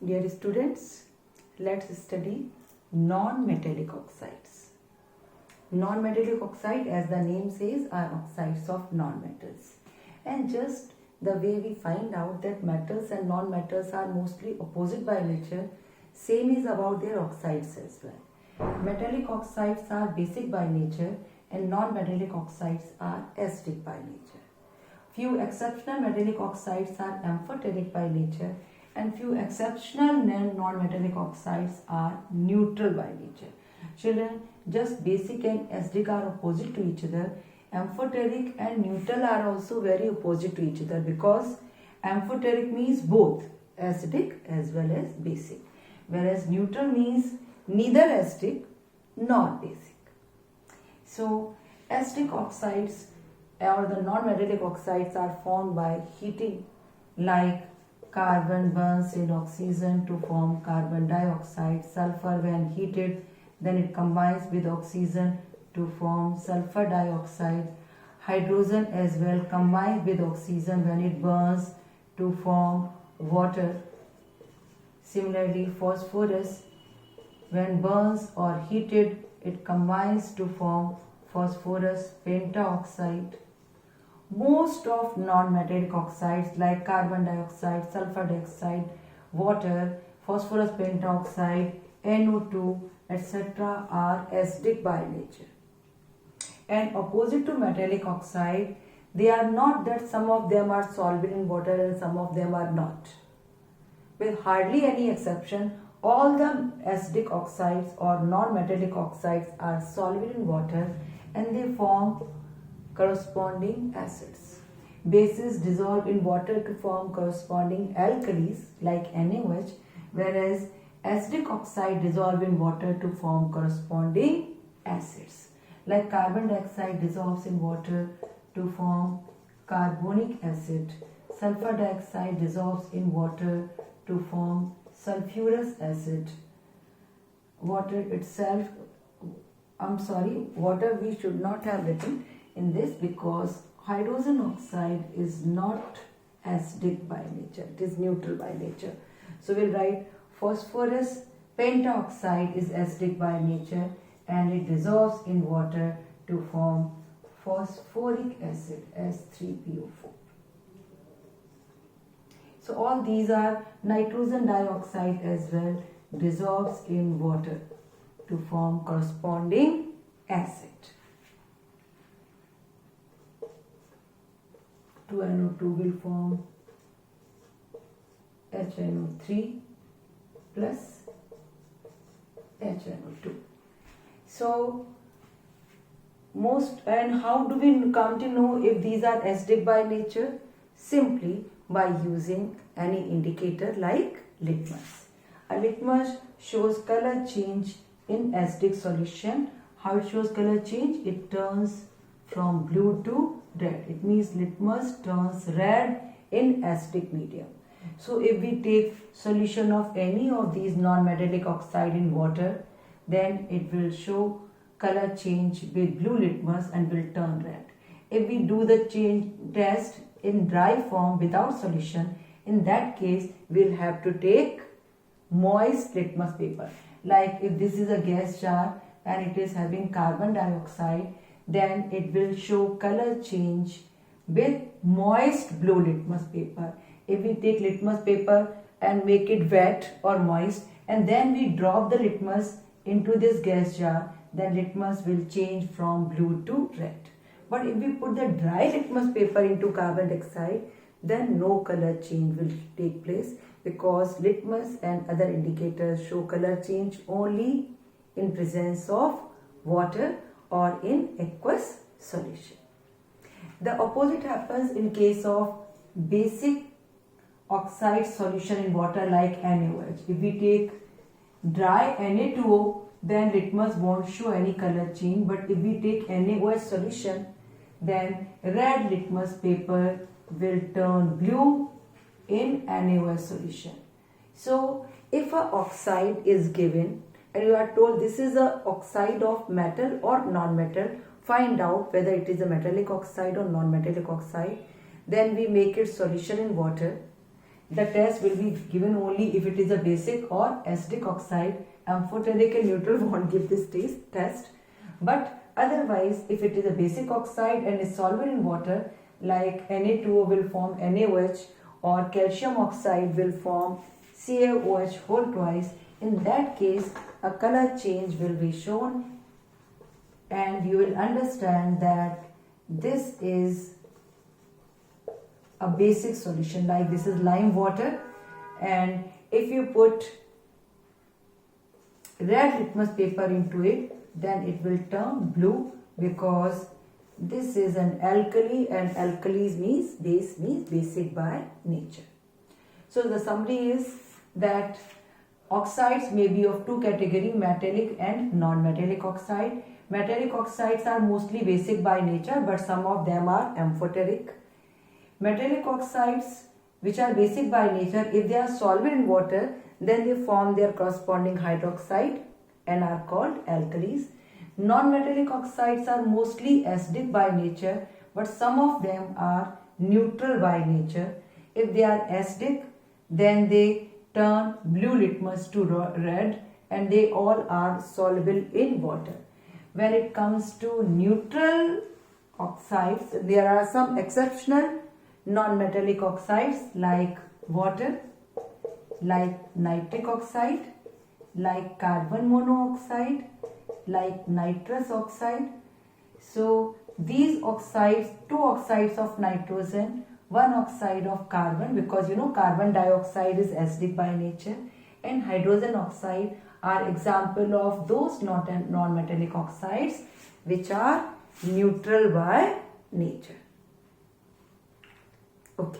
Dear students, let's study non-metallic oxides. Non-metallic oxide, as the name says, are oxides of non-metals. And just the way we find out that metals and non-metals are mostly opposite by nature, same is about their oxides as well. Metallic oxides are basic by nature and non-metallic oxides are acidic by nature. Few exceptional metallic oxides are amphoteric by nature and few exceptional non-metallic oxides are neutral by nature. Children, just basic and acidic are opposite to each other. Amphoteric and neutral are also very opposite to each other because amphoteric means both acidic as well as basic, whereas neutral means neither acidic nor basic. So acidic oxides or the non-metallic oxides are formed by heating, like carbon burns in oxygen to form carbon dioxide. Sulfur, when heated, then it combines with oxygen to form sulfur dioxide. Hydrogen as well combines with oxygen when it burns to form water. Similarly, phosphorus, when burns or heated, it combines to form phosphorus pentaoxide. Most of non-metallic oxides like carbon dioxide, sulfur dioxide, water, phosphorus pentaoxide, NO2, etc. are acidic by nature. And opposite to metallic oxide, they are not that some of them are soluble in water and some of them are not. With hardly any exception, all the acidic oxides or non-metallic oxides are soluble in water and they form corresponding acids. Bases dissolve in water to form corresponding alkalis like NaOH, whereas acidic oxide dissolve in water to form corresponding acids. Like carbon dioxide dissolves in water to form carbonic acid. Sulfur dioxide dissolves in water to form sulfurous acid. Water we should not have written in this because hydrogen oxide is not acidic by nature, it is neutral by nature. So we'll write phosphorus pentaoxide is acidic by nature and it dissolves in water to form phosphoric acid S3PO4. So all these are nitrogen dioxide as well dissolves in water to form corresponding acid. 2NO2 will form HNO3 plus HNO2. So how do we come to know if these are acidic by nature? Simply by using any indicator like litmus. A litmus shows color change in acidic solution. How it shows color change? It turns from blue to red. It means litmus turns red in acidic medium. So if we take solution of any of these non-metallic oxide in water, then it will show color change with blue litmus and will turn red. If we do the change test in dry form without solution, in that case we'll have to take moist litmus paper. Like if this is a gas jar and it is having carbon dioxide, then it will show color change with moist blue litmus paper. If we take litmus paper and make it wet or moist and then we drop the litmus into this gas jar, then litmus will change from blue to red. But if we put the dry litmus paper into carbon dioxide, then no color change will take place because litmus and other indicators show color change only in presence of water or in aqueous solution. The opposite happens in case of basic oxide solution in water like NaOH. If we take dry Na2O, then litmus won't show any color change, but if we take NaOH solution, then red litmus paper will turn blue in NaOH solution. So if a oxide is given and you are told this is a oxide of metal or non-metal, find out whether it is a metallic oxide or non-metallic oxide. Then we make it solution in water. the test will be given only if it is a basic or acidic oxide. Amphoteric and neutral won't give this test. But otherwise, if it is a basic oxide and is soluble in water, like Na2O will form NaOH, or calcium oxide will form CaOH whole twice, in that case a color change will be shown, and you will understand that this is a basic solution. Like this is lime water, and if you put red litmus paper into it, then it will turn blue, because this is an alkali, and alkalis means base, means basic by nature. So the summary is that oxides may be of two categories, metallic and non-metallic oxide. Metallic oxides are mostly basic by nature, but some of them are amphoteric. Metallic oxides, which are basic by nature, if they are soluble in water, then they form their corresponding hydroxide and are called alkalis. Non-metallic oxides are mostly acidic by nature, but some of them are neutral by nature. If they are acidic, then they turn blue litmus to red, and they all are soluble in water. When it comes to neutral oxides, there are some exceptional non-metallic oxides like water, like nitric oxide, like carbon monoxide, like nitrous oxide. So these oxides, two oxides of nitrogen, one oxide of carbon, because you know carbon dioxide is acidic by nature, and hydrogen oxide are example of those non-metallic oxides which are neutral by nature. Okay.